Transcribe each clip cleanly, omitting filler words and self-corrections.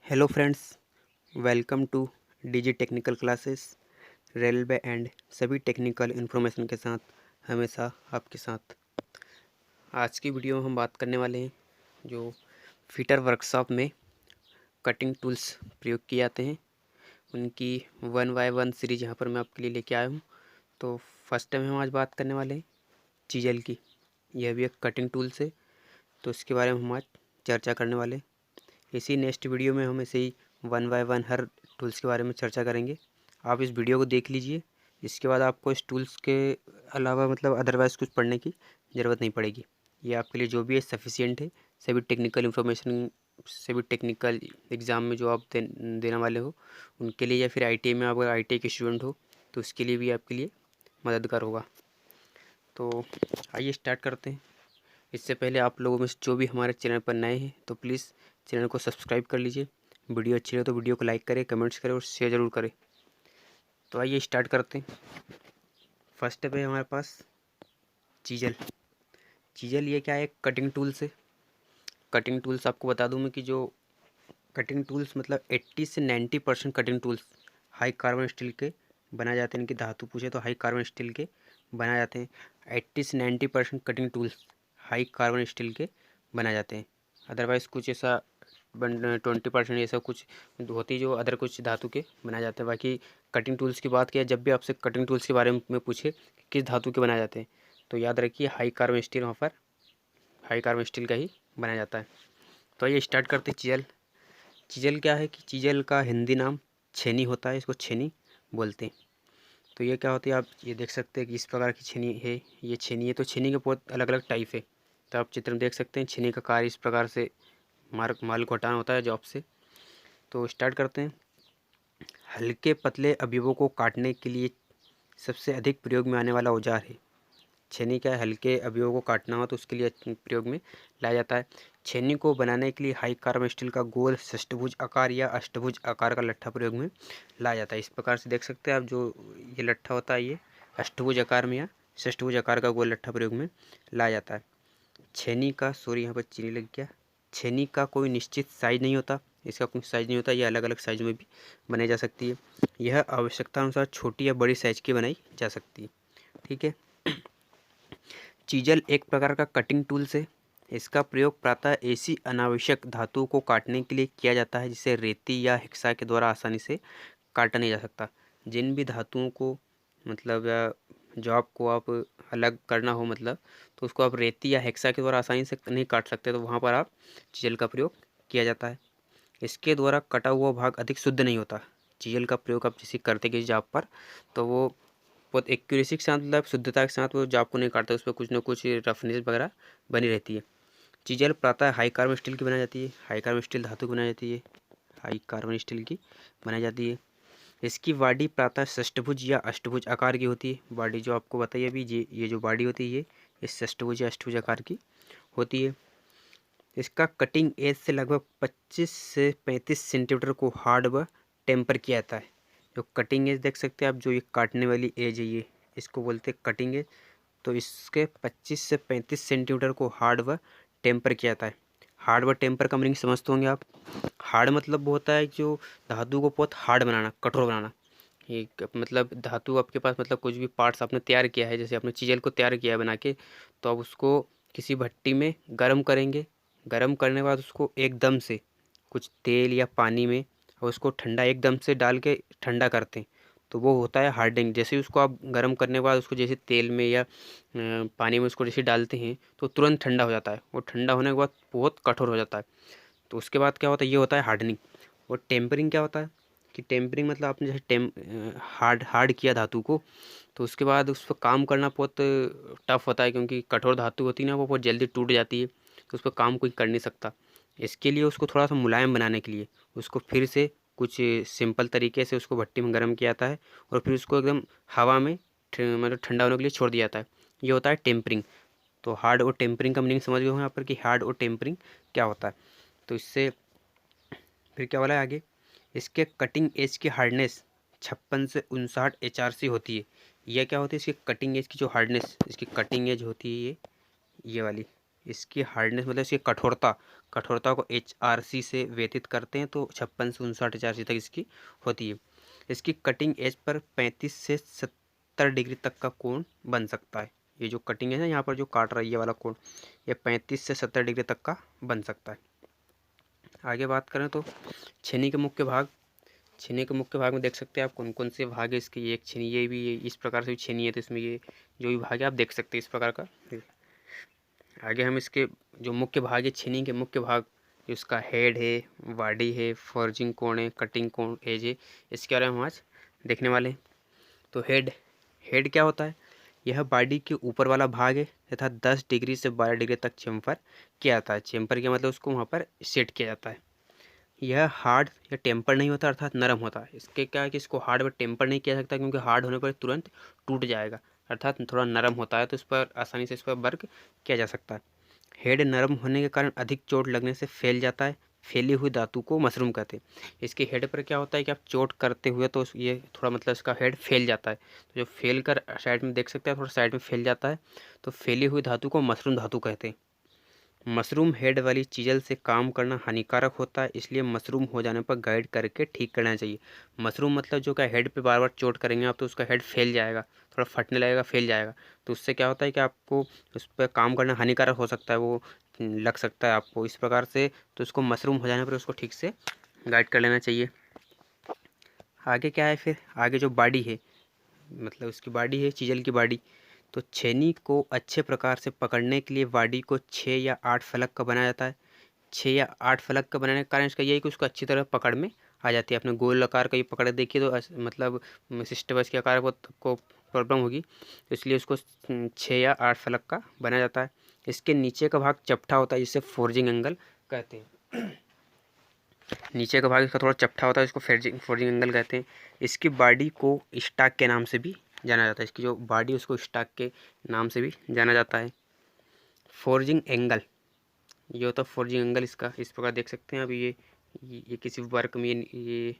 Hello friends, welcome to DG technical classes. Railway and सभी technical information के साथ हमेशा आपके साथ। आज की वीडियो में हम बात करने वाले हैं जो फिटर वर्कशॉप में कटिंग टूल्स प्रयोग किए जाते हैं उनकी 1 बाय 1 सीरीज यहाँ पर मैं आपके लिए लेके आया हूँ। तो फर्स्ट टाइम हम आज बात करने वाले हैं चीजल की। यह भी एक कटिंग टूल्स है, तो इसके बारे में हम आज चर्चा करने वाले हैं। इसी नेक्स्ट वीडियो में हम ऐसे ही 1 बाय 1 हर टूल्स के बारे में चर्चा करेंगे। आप इस वीडियो को देख लीजिए, इसके बाद आपको इस टूल्स के अलावा अदरवाइज़ कुछ पढ़ने की ज़रूरत नहीं पड़ेगी। ये आपके लिए जो भी है सफिशिएंट है। सभी टेक्निकल इन्फॉर्मेशन, सभी टेक्निकल एग्ज़ाम में जो आप देने वाले हो उनके लिए, या फिर ITI में अगर ITI के स्टूडेंट हो तो उसके लिए भी आपके लिए मददगार होगा। तो आइए स्टार्ट करते हैं। इससे पहले आप लोगों में से जो भी हमारे चैनल पर नए हैं तो प्लीज़ चैनल को सब्सक्राइब कर लीजिए। वीडियो अच्छी लगे तो वीडियो को लाइक करें, कमेंट्स करें और शेयर ज़रूर करें। तो आइए स्टार्ट करते हैं। फर्स्ट पे हमारे पास चीजल। चीजल ये क्या है? कटिंग टूल्स है। कटिंग टूल्स आपको बता दूं मैं कि जो कटिंग टूल्स 80 से 90% cutting tools high carbon steel के बनाए जाते हैं। इनकी धातु पूछे तो हाई कार्बन स्टील के बनाए जाते हैं। 80 से 90% cutting tools high carbon steel के बनाए जाते हैं। अदरवाइज़ कुछ ऐसा 20% ऐसा कुछ होती है जो अदर कुछ धातु के बनाए जाते हैं। बाकी कटिंग टूल्स की बात किया, जब भी आपसे कटिंग टूल्स के बारे में पूछे किस धातु के बनाए जाते हैं तो याद रखिए हाई कार्बन स्टील, वहाँ पर हाई कार्बन स्टील का ही बनाया जाता है। तो आइए स्टार्ट करते हैं। चीजल। चीजल क्या है कि चीजल का हिंदी नाम छेनी होता है, इसको छेनी बोलते हैं। तो ये क्या होती है, आप ये देख सकते हैं कि इस प्रकार की छेनी है। ये छेनी है, तो छेनी के बहुत अलग अलग टाइप है। तो आप चित्र में देख सकते हैं छेनी का कार्य इस प्रकार से माल को हटाना होता है जॉब से। तो स्टार्ट करते हैं। हल्के पतले अवयवों को काटने के लिए सबसे अधिक प्रयोग में आने वाला औजार है छेनी। क्या है? हल्के अवयवों को काटना हो तो उसके लिए प्रयोग में लाया जाता है। छेनी को बनाने के लिए हाई कार्बन स्टील का गोल षष्ठभुज आकार या अष्टभुज आकार का लट्ठा प्रयोग में लाया जाता है। इस प्रकार से देख सकते हैं आप, जो ये लट्ठा होता है ये अष्टभुज आकार में या षष्ठभुज आकार का गोल लट्ठा प्रयोग में लाया जाता है। छेनी का, सॉरी यहाँ पर चीनी लग गया। छेनी का कोई निश्चित साइज नहीं होता, इसका कोई साइज नहीं होता। ये अलग अलग साइज में भी बनाई जा सकती है। यह आवश्यकता अनुसार छोटी या बड़ी साइज की बनाई जा सकती है। ठीक है। चीजल एक प्रकार का कटिंग टूल्स है। इसका प्रयोग प्रायतः ऐसी अनावश्यक धातुओं को काटने के लिए किया जाता है जिसे रेती या हेक्सा के द्वारा आसानी से काटा नहीं जा सकता। जिन भी धातुओं को या जो आपको आप अलग करना हो तो उसको आप रेती या हेक्सा के द्वारा आसानी से नहीं काट सकते, तो वहाँ पर आप चीजल का प्रयोग किया जाता है। इसके द्वारा कटा हुआ भाग अधिक शुद्ध नहीं होता। चीजल का प्रयोग आप जैसे करते किसी जाप पर तो वो बहुत एक्यूरेसी के साथ, शुद्धता के साथ वो जाप को नहीं काटता, उस पर कुछ ना कुछ रफनेस वगैरह बनी रहती है। चीजल प्रातः हाई कार्बन स्टील की बनाई जाती है। हाई कार्बन स्टील धातु की बनाई जाती है। हाई कार्बन स्टील की बनाई जाती है। इसकी बॉडी प्रातः षष्ठभुज या अष्टभुज आकार की होती है। बॉडी जो आपको बताइए अभी, ये जो बॉडी होती है ये इस षष्ठभुज या अष्टभुज आकार की होती है। इसका कटिंग एज से लगभग 25 से 35 सेंटीमीटर को हार्ड व टेम्पर किया जाता है। जो कटिंग एज देख सकते हैं आप, जो ये काटने वाली एज है ये इसको बोलते हैं कटिंग एज। तो इसके 25 से 35 सेंटीमीटर को हार्ड व टेम्पर किया जाता है। हार्ड व टेम्पर का मीनिंग समझते होंगे आप। हार्ड वो होता है जो धातु को बहुत हार्ड बनाना, कठोर बनाना। ये धातु आपके पास कुछ भी पार्ट्स आपने तैयार किया है, जैसे आपने चीजल को तैयार किया है बना के, तो आप उसको किसी भट्टी में गर्म करेंगे। गर्म करने के बाद उसको एकदम से कुछ तेल या पानी में और उसको ठंडा एकदम से डाल के ठंडा करते हैं, तो वो होता है हार्डनिंग। जैसे ही उसको आप गर्म करने के बाद उसको जैसे तेल में या पानी में उसको जैसे डालते हैं तो तुरंत ठंडा हो जाता है। वो ठंडा होने के बाद बहुत कठोर हो जाता है। तो उसके बाद क्या होता है, ये होता है हार्डनिंग। और टेम्परिंग क्या होता है कि टेम्परिंग आपने जैसे हार्ड किया धातु को, तो उसके बाद उस पर काम करना बहुत टफ होता है, क्योंकि कठोर धातु होती है ना, वो बहुत जल्दी टूट जाती है, तो उस पर काम कोई कर नहीं सकता। इसके लिए उसको थोड़ा सा मुलायम बनाने के लिए उसको फिर से कुछ सिंपल तरीके से उसको भट्टी में गर्म किया जाता है और फिर उसको एकदम हवा में ठंडा होने के लिए छोड़ दिया जाता है। ये होता है टेम्परिंग। तो हार्ड और टेम्परिंग का मीनिंग समझ गए हो यहाँ पर कि हार्ड और टेम्परिंग क्या होता है। तो इससे फिर क्या बोला है आगे, इसके कटिंग एज की हार्डनेस 56 से 59 HRC होती है। यह क्या होती है, इसकी कटिंग एज की जो हार्डनेस, इसकी कटिंग एज होती है ये वाली, इसकी हार्डनेस मतलब इसकी कठोरता को HRC से व्यतीत करते हैं, तो 56 से 59 HRC तक इसकी होती है। इसकी कटिंग एज पर 35 से 70 डिग्री तक का कोण बन सकता है। ये जो कटिंग है ना, यहाँ पर जो काट रहा है ये वाला कोण, ये 35 से 70 डिग्री तक का बन सकता है। आगे बात करें तो छेनी के मुख्य भाग में देख सकते हैं आप कौन कौन से भाग है इसके। ये एक छेनी, ये भी ये इस प्रकार से भी छेनी है, तो इसमें ये जो भी भाग है आप देख सकते हैं इस प्रकार का। आगे हम इसके जो मुख्य भाग है, छेनी के मुख्य भाग, जो इसका हेड है, बॉडी है, फॉर्जिंग कोण है, कटिंग कोण, एज है, इसके बारे में हम आज देखने वाले हैं। तो हेड क्या होता है? यह बॉडी के ऊपर वाला भाग है तथा 10 डिग्री से 12 डिग्री तक चेम्फर किया जाता है। चेम्फर किया मतलब उसको वहाँ पर सेट किया जाता है। यह हार्ड या टेम्पर नहीं होता, अर्थात नरम होता है। इसके क्या है कि इसको हार्ड व टेम्पर नहीं किया सकता, क्योंकि हार्ड होने पर तुरंत टूट जाएगा, अर्थात थोड़ा नरम होता है, तो इस पर आसानी से इस पर वर्क किया जा सकता है। हेड नरम होने के कारण अधिक चोट लगने से फैल जाता है। फैली हुई धातु को मशरूम कहते हैं। इसके हेड पर क्या होता है कि आप चोट करते हुए तो ये थोड़ा मतलब इसका हेड फैल जाता है, तो जो फैल कर साइड में देख सकते हैं, थोड़ा साइड में फैल जाता है, तो फैली हुई धातु को मशरूम धातु कहते हैं। मशरूम हेड वाली चीज़ल से काम करना हानिकारक होता है, इसलिए मशरूम हो जाने पर गाइड करके ठीक करना चाहिए। मशरूम मतलब जो क्या हेड पे बार बार चोट करेंगे आप, तो उसका हेड फैल जाएगा, थोड़ा फटने लगेगा, फैल जाएगा, तो उससे क्या होता है कि आपको उस पर काम करना हानिकारक हो सकता है, वो लग सकता है आपको इस प्रकार से। तो उसको मशरूम हो जाने पर उसको ठीक से गाइड कर लेना चाहिए। आगे क्या है फिर? आगे जो बॉडी है, मतलब उसकी बॉडी है, चीज़ल की बॉडी, तो छेनी को अच्छे प्रकार से पकड़ने के लिए बॉडी को 6 या 8 फलक का बनाया जाता है। 6 या 8 फलक का बनाने का कारण इसका यही कि उसको अच्छी तरह पकड़ में आ जाती है। अपने गोल आकार का ये पकड़ देखिए तो मतलब सिस्टम के आकार को प्रॉब्लम होगी, तो इसलिए उसको 6 या 8 फलक का बनाया जाता है। इसके नीचे का भाग चपटा होता है, जिसे फोर्जिंग एंगल कहते हैं। नीचे का भाग इसका थोड़ा चपटा होता है, इसको फोर्जिंग एंगल कहते हैं। इसकी बॉडी को स्टॉक के नाम से भी जाना जाता है। इसकी जो बॉडी उसको स्टॉक के नाम से भी जाना जाता है। फोर्जिंग एंगल, ये होता है फोर्जिंग एंगल। इसका इस प्रकार देख सकते हैं अभी ये किसी वर्क में ये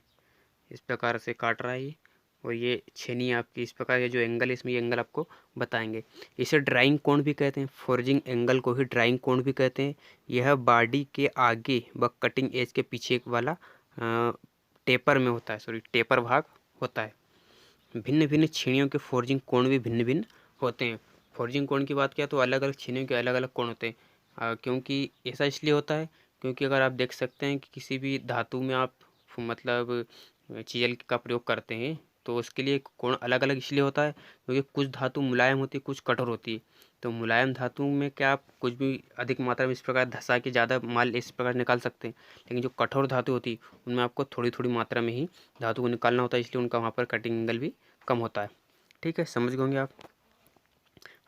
इस प्रकार से काट रहा है ये, और ये छेनी आपकी इस प्रकार, ये जो एंगल है इसमें ये एंगल आपको बताएंगे। इसे ड्राइंग कोण भी कहते हैं। फोर्जिंग एंगल को ही ड्राइंग कोण भी कहते हैं। यह बॉडी के आगे व कटिंग एज के पीछे वाला टेपर में होता है, टेपर भाग होता है। भिन्न भिन्न छेनियों के फोर्जिंग कोण भी भिन्न भिन्न होते हैं। फोर्जिंग कोण की बात किया तो अलग अलग छेनियों के अलग अलग कोण होते हैं। क्योंकि ऐसा इसलिए होता है क्योंकि अगर आप देख सकते हैं कि किसी भी धातु में आप मतलब चीज़ल का प्रयोग करते हैं, तो उसके लिए कोण अलग अलग इसलिए होता है क्योंकि कुछ धातु मुलायम होती है, कुछ कठोर होती है। तो मुलायम धातु में क्या आप कुछ भी अधिक मात्रा में इस प्रकार धंसा के ज़्यादा माल इस प्रकार निकाल सकते हैं, लेकिन जो कठोर धातु होती है उनमें आपको थोड़ी थोड़ी मात्रा में ही धातु को निकालना होता है, इसलिए उनका वहाँ पर कटिंग एंगल भी कम होता है। ठीक है, समझ गए होंगे आप।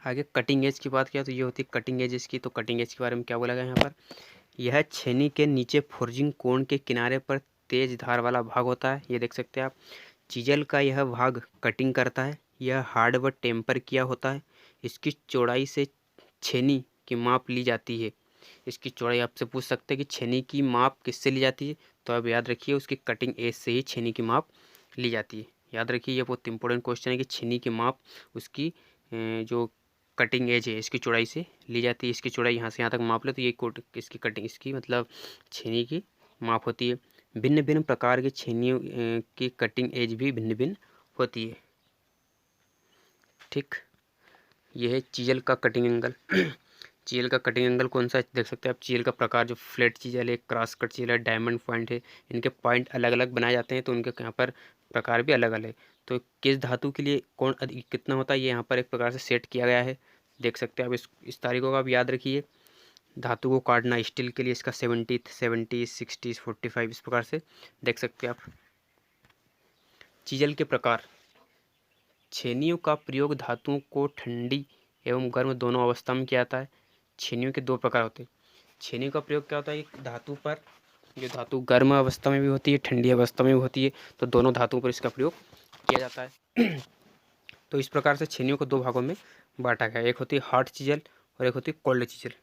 आगे कटिंग एज की बात किया तो ये होती है कटिंग एज इसकी। तो कटिंग एज के बारे में क्या बोला गया यहाँ पर? यह छेनी के नीचे फोर्जिंग कोण के किनारे पर तेज धार वाला भाग होता है। ये देख सकते हैं आप। चीज़ल का यह भाग कटिंग करता है। यह हार्ड व टेम्पर किया होता है। इसकी चौड़ाई से छेनी की माप ली जाती है। इसकी चौड़ाई आपसे पूछ सकते हैं कि छेनी की माप किससे ली जाती है, तो आप याद रखिए उसकी कटिंग एज से ही छेनी की माप ली जाती है। याद रखिए ये बहुत इंपॉर्टेंट क्वेश्चन है कि छेनी की माप उसकी जो कटिंग एज है इसकी चौड़ाई से ली जाती है। इसकी चौड़ाई यहाँ से यहाँ तक माप ले तो ये इसकी कटिंग, इसकी मतलब छेनी की माप होती है। भिन्न भिन्न प्रकार की छेनियों की कटिंग एज भी भिन्न भिन्न होती है। ठीक, यह है चीज़ल का कटिंग एंगल। चीज़ल का कटिंग एंगल कौन सा देख सकते हैं आप। चीज़ल का प्रकार जो फ्लैट चीज़ल है, क्रॉस कट चीज़ल है, डायमंड पॉइंट है, इनके पॉइंट अलग अलग बनाए जाते हैं, तो उनके यहाँ पर प्रकार भी अलग अलग है। तो किस धातु के लिए कौन कितना होता है ये यहाँ पर एक प्रकार से सेट किया गया है। देख सकते हैं आप इस तारीखों का आप याद रखिए। धातु को काटना, स्टील के लिए इसका 70, 60, 45 इस प्रकार से देख सकते हैं आप। चीज़ल के प्रकार। छेनियों का प्रयोग धातुओं को ठंडी एवं गर्म दोनों अवस्था में किया जाता है। छेनियों के दो प्रकार होते हैं। छेनियों का प्रयोग क्या होता है, एक धातु पर, जो धातु गर्म अवस्था में भी होती है, ठंडी अवस्था में भी होती है, तो दोनों धातुओं पर इसका प्रयोग किया जाता है। तो इस प्रकार से छेनियों को दो भागों में बांटा गया है। एक होती है हॉट चीज़ल और एक होती है कोल्ड चीज़ल।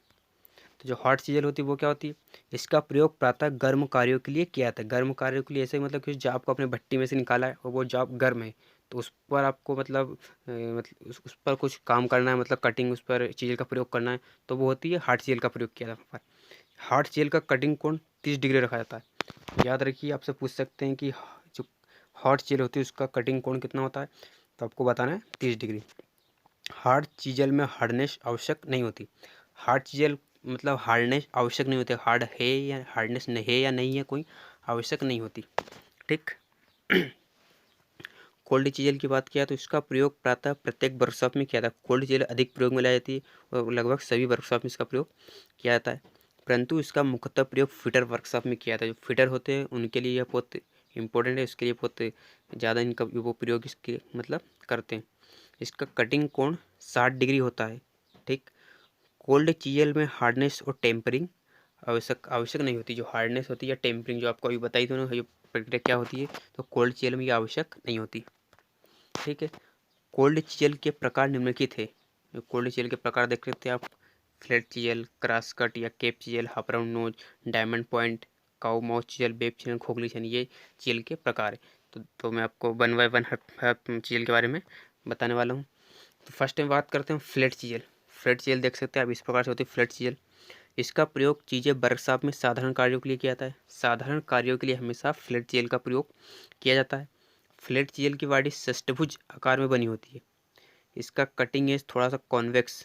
तो जो हॉट चीज़ल होती है वो क्या होती है, इसका प्रयोग प्रातः गर्म कार्यों के लिए किया जाता है। गर्म कार्यों के लिए ऐसे मतलब कि जॉब को अपने भट्टी में से निकाला है और वो जॉब गर्म है, तो उस पर आपको मतलब उस पर कुछ काम करना है, मतलब कटिंग उस पर चीज़ल का प्रयोग करना है, तो वो होती है हार्ड चीज़ल का प्रयोग किया जाता है। हार्ड चीज़ल का कटिंग कोण 30 डिग्री रखा जाता है। याद रखिए, आपसे पूछ सकते हैं कि जो हार्ड चीज़ल होती है उसका कटिंग कोण कितना होता है, तो आपको बताना है 30 डिग्री। हार्ड चीज़ल में हार्डनेस आवश्यक नहीं होती। हार्ड चीज़ल मतलब हार्डनेस आवश्यक नहीं होती, हार्ड है या हार्डनेस है या नहीं है कोई आवश्यक नहीं होती, ठीक। कोल्ड चीज़ल की बात किया तो इसका प्रयोग प्रातः प्रत्येक वर्कशॉप में किया जाता है। कोल्ड चीज़ल अधिक प्रयोग में लाई जाती है और लगभग सभी वर्कशॉप में इसका प्रयोग किया जाता है, परंतु इसका मुख्यतः प्रयोग फिटर वर्कशॉप में किया जाता है। जो फिटर होते हैं उनके लिए यह बहुत इंपॉर्टेंट है, उसके लिए बहुत ज़्यादा इनका वो प्रयोग इसके मतलब करते हैं। इसका कटिंग कोण 60 डिग्री होता है, ठीक। कोल्ड चीज़ल में हार्डनेस और टेम्परिंग आवश्यक नहीं होती। जो हार्डनेस होती है या टेम्परिंग जो आपको अभी बताई थी ना, जो प्रक्रिया क्या होती है, तो कोल्ड चीज़ल में ये आवश्यक नहीं होती, ठीक है। कोल्ड चीज़ल के प्रकार निम्नलिखित है। कोल्ड चीज़ल के प्रकार देख सकते हैं आप, फ्लैट चीज़ल, क्रॉस कट या cape chisel, half round nose, diamond point, cow mouth chisel, web chisel, खोखली चीज़ल, ये चीज़ल के प्रकार है। तो मैं आपको वन बाय वन हर चीज़ल के बारे में बताने वाला हूँ। तो फर्स्ट टाइम बात करते हैं फ्लैट चीज़ल। फ्लैट चीज़ल देख सकते हैं आप, इस प्रकार से होती है फ्लैट चीज़ल। इसका प्रयोग चीज़ें वर्कशॉप में साधारण कार्यों के लिए किया जाता है। साधारण कार्यों के लिए हमेशा फ्लैट चीज़ल का प्रयोग किया जाता है। फ्लैट चीज़ल की बॉडी षष्ठभुज आकार में बनी होती है। इसका कटिंग एज थोड़ा सा कॉन्वेक्स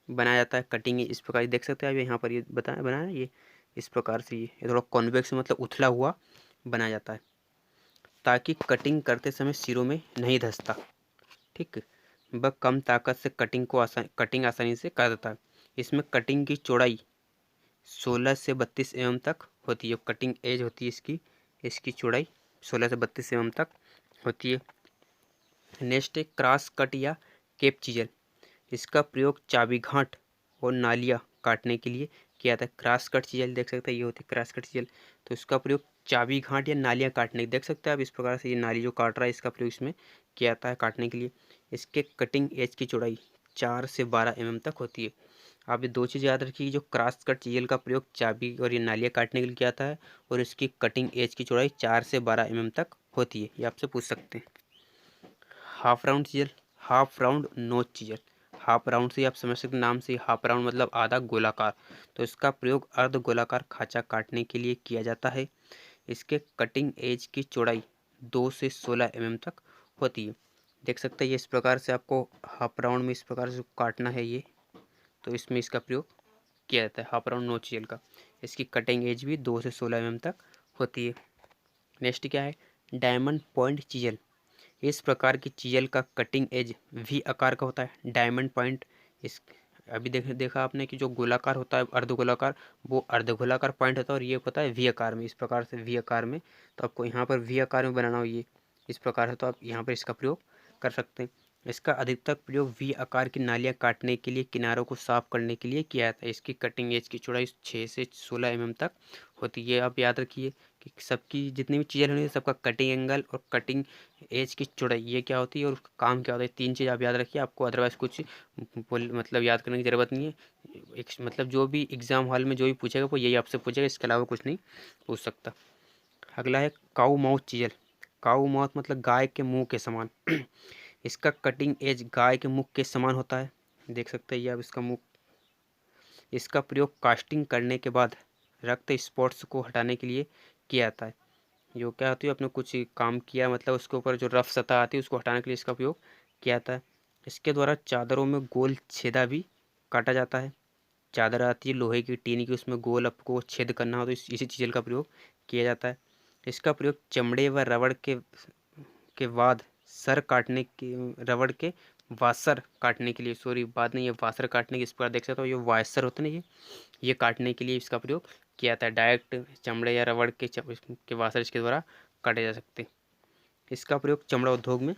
बनाया जाता है। कटिंग एज इस प्रकार देख सकते हैं आप, यहाँ पर ये बनाया ये इस प्रकार से, ये थोड़ा कॉन्वेक्स मतलब उथला हुआ बनाया जाता है, ताकि कटिंग करते समय सिरों में नहीं धंसता, ठीक। वह कम ताकत से कटिंग आसानी से कर देता है। इसमें कटिंग की चौड़ाई 16 से 32 mm तक होती है। कटिंग एज होती है इसकी चौड़ाई 16 से 32 mm तक होती है। नेक्स्ट है क्रॉस कट या केप चीज़ल। इसका प्रयोग चाबी घाट और नालियाँ काटने के लिए किया जाता है। क्रॉस कट चीज़ल देख सकते हैं, ये होती है क्रॉस कट चीज़ल। तो इसका प्रयोग चाबी घाट या नालियाँ काटने देख सकते हैं आप, इस प्रकार से ये नाली जो काट रहा है इसका प्रयोग इसमें किया जाता है काटने के लिए। इसके कटिंग एज की चौड़ाई 4 से 12 mm तक होती है। आप ये दो चीज़ याद रखिए, जो क्रॉस कट चीज़ल का प्रयोग चाबी और ये नालियाँ काटने के लिए किया जाता है, और इसकी कटिंग एज की चौड़ाई 4 से 12 mm तक होती है, ये आपसे पूछ सकते हैं। Half round chisel, half round नोच चीज़ल। हाफ राउंड से आप समझ सकते नाम से, हाफ राउंड मतलब आधा गोलाकार, तो इसका प्रयोग अर्ध गोलाकार खाँचा काटने के लिए किया जाता है। इसके कटिंग एज की चौड़ाई 2 से 16 mm तक होती है। देख सकते हैं ये इस प्रकार से आपको हाफ राउंड में इस प्रकार से काटना है ये, तो इसमें इसका प्रयोग किया जाता है हाफ राउंड नोच चीज़ल का। इसकी कटिंग एज भी 2 से 16 mm तक होती है। नेक्स्ट क्या है, डायमंड पॉइंट चीज़ल। इस प्रकार की चीज़ल का कटिंग एज वी आकार का होता है। डायमंड पॉइंट इस अभी देखा आपने कि जो गोलाकार होता है अर्धगोलाकार, वो अर्धगोलाकार पॉइंट होता है, और ये होता है वी आकार में, इस प्रकार से वी आकार में। तो आपको यहाँ पर वी आकार में बनाना हो ये इस प्रकार है, तो आप यहाँ पर इसका प्रयोग कर सकते हैं। इसका अधिकतर प्रयोग वी आकार की नालियाँ काटने के लिए, किनारों को साफ करने के लिए किया जाता है। इसकी कटिंग एज की चौड़ाई 6 से 16 mm तक होती है। आप याद रखिए कि सबकी जितनी भी चीज़ें होंगी सबका कटिंग एंगल और कटिंग एज की चौड़ाई ये क्या होती है और उसका काम क्या होता है, तीन चीज़ आप याद रखिए। आपको अदरवाइज़ कुछ मतलब याद करने की ज़रूरत नहीं है। एक मतलब जो भी एग्ज़ाम हॉल में जो भी पूछेगा वो यही आपसे पूछेगा, इसके अलावा कुछ नहीं पूछ सकता। अगला है काऊ माउथ चीज़ल। काऊ माउथ मतलब गाय के मुंह के समान। इसका कटिंग एज गाय के मुख के समान होता है। देख सकते हैं ये आप इसका मुख। इसका प्रयोग कास्टिंग करने के बाद रक्त स्पॉट्स को हटाने के लिए किया जाता है। जो क्या होती है, आपने कुछ काम किया मतलब उसके ऊपर जो रफ सतह आती है उसको हटाने के लिए इसका उपयोग किया जाता है। इसके द्वारा चादरों में गोल छेदा भी काटा जाता है। चादर आती है लोहे की टीन की, उसमें गोल आपको छेद करना हो तो इसी चीज़ का प्रयोग किया जाता है। इसका प्रयोग चमड़े व रबड़ के बाद सर काटने के रबड़ के वासर काटने के लिए, सॉरी बाद नहीं, ये वासर काटने के, इस प्रकार देख सकते हो ये वायसर होते हैं ना, ये काटने के लिए इसका प्रयोग किया जाता है। डायरेक्ट चमड़े या रबड़ के वासर इसके द्वारा काटे जा सकते हैं। इसका प्रयोग चमड़ा उद्योग में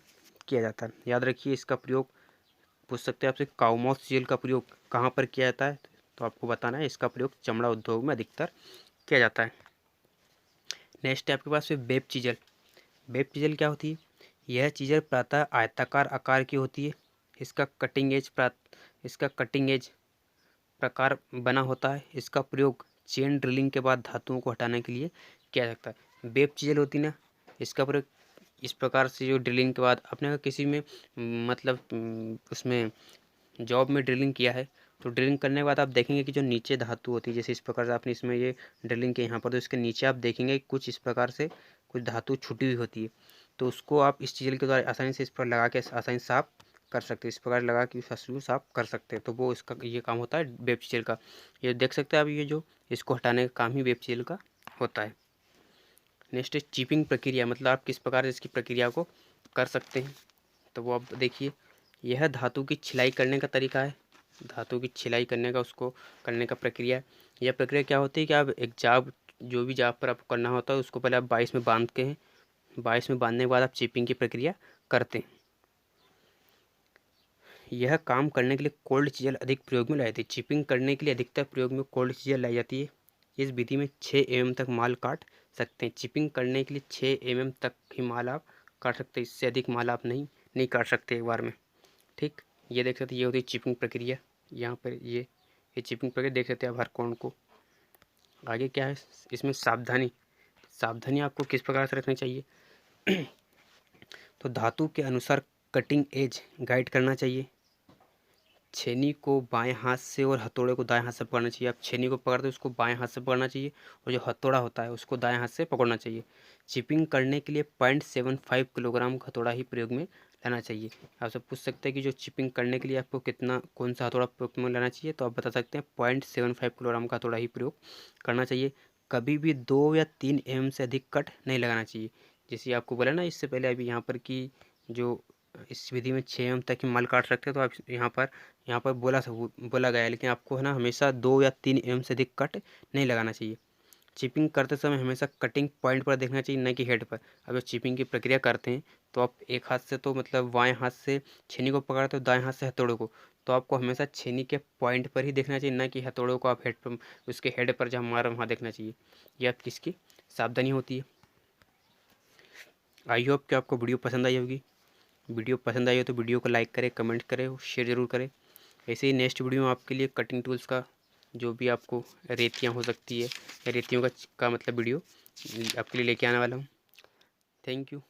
किया जाता है। याद रखिए इसका प्रयोग पूछ सकते हैं आपसे, काउमाउथ चीज़ल का प्रयोग कहाँ पर किया जाता है, तो आपको बताना है इसका प्रयोग चमड़ा उद्योग में अधिकतर किया जाता है। नेक्स्ट है आपके पास फिर वेब चीज़ल। वेब चीज़ल क्या होती है, यह चीज़ल प्रातः आयताकार आकार की होती है। इसका कटिंग एज प्रकार बना होता है। इसका प्रयोग ड्रिलिंग के बाद धातुओं को हटाने के लिए किया जाता है। वेब चीज़ल होती है ना, इसका प्रयोग इस प्रकार से जो ड्रिलिंग के बाद आपने अगर किसी में मतलब उसमें जॉब में ड्रिलिंग किया है तो ड्रिलिंग करने के बाद आप देखेंगे कि जो नीचे धातु होती है, जैसे इस प्रकार से आपने इसमें ये ड्रिलिंग के यहाँ पर, तो इसके नीचे आप देखेंगे कुछ इस प्रकार से कुछ धातु छुटी हुई होती है, तो उसको आप इस चीज़ के द्वारा आसानी से इस पर लगा के आसानी साफ कर सकते हैं। इस प्रकार लगा के फसलू साफ कर सकते हैं, तो वो इसका ये काम होता है वेब चीज़ल का। ये देख सकते हैं आप, ये जो इसको हटाने का काम ही वेब चीज़ल का होता है। नेक्स्ट है चिपिंग प्रक्रिया, मतलब आप किस प्रकार से इसकी प्रक्रिया को कर सकते हैं, तो वो आप देखिए। यह धातु की छिलाई करने का तरीका है, धातु की छिलाई करने का उसको करने का प्रक्रिया। यह प्रक्रिया क्या होती है कि आप एक जाब, जो भी जाब पर आपको करना होता है उसको पहले आप 22 में बांधते हैं, 22 में बांधने के बाद आप चिपिंग की प्रक्रिया करते हैं। यह काम करने के लिए कोल्ड चीजल अधिक प्रयोग में लाई जाती है। चिपिंग करने के लिए अधिकतर प्रयोग में कोल्ड चीजल लाई जाती है। इस विधि में 6 mm तक माल काट सकते हैं। चिपिंग करने के लिए 6 mm तक ही माल आप काट सकते हैं, इससे अधिक माल आप नहीं काट सकते एक बार में। ठीक, ये देख सकते हैं, ये होती है चिपिंग प्रक्रिया। यहाँ पर ये चिपिंग प्रक्रिया देख सकते हैं आप हर कोण को। आगे क्या है इसमें सावधानी आपको किस प्रकार से रखनी चाहिए तो धातु के अनुसार कटिंग एज गाइड करना चाहिए। छेनी को बाएं हाथ से और हथौड़े को दाएं हाथ से पकड़ना चाहिए। आप छेनी को पकड़ते हो उसको बाएं हाथ से पकड़ना चाहिए, और जो हथौड़ा होता है उसको दाएं हाथ से पकड़ना चाहिए। चिपिंग करने के लिए 0.75 किलोग्राम का हथौड़ा ही प्रयोग में लाना चाहिए। आपसे पूछ सकते हैं कि जो चिपिंग करने के लिए आपको कितना कौन सा हथौड़ा प्रयोग में लाना चाहिए, तो आप बता सकते हैं 0.75 किलोग्राम का हथौड़ा ही प्रयोग करना चाहिए। कभी भी 2 या 3 mm से अधिक कट नहीं लगाना चाहिए। जैसे आपको बोला ना इससे पहले अभी यहाँ पर कि जो इस विधि में 6 mm तक ही माल काट सकते हैं, तो आप यहाँ पर बोला गया है, लेकिन आपको है ना हमेशा 2 या 3 mm से अधिक कट नहीं लगाना चाहिए। चिपिंग करते समय हमेशा कटिंग पॉइंट पर देखना चाहिए, न कि हेड पर। अब जब चिपिंग की प्रक्रिया करते हैं तो आप एक हाथ से तो मतलब बाएं हाथ से छेनी को पकड़ते हो, दाएं हाथ से हथौड़े को, तो आपको हमेशा छेनी के पॉइंट पर ही देखना चाहिए, न कि हथौड़े को आप हेड पर, उसके हेड पर जहाँ मारा वहाँ देखना चाहिए। यह आप किसकी सावधानी होती है। आई होप कि आपको वीडियो पसंद आई होगी। वीडियो पसंद आई हो तो वीडियो को लाइक करें, कमेंट करें और शेयर ज़रूर करें। ऐसे ही नेक्स्ट वीडियो में आपके लिए कटिंग टूल्स का जो भी आपको रेतियाँ हो सकती है या रेतियों का मतलब वीडियो आपके लिए लेके आने वाला हूँ। Thank you.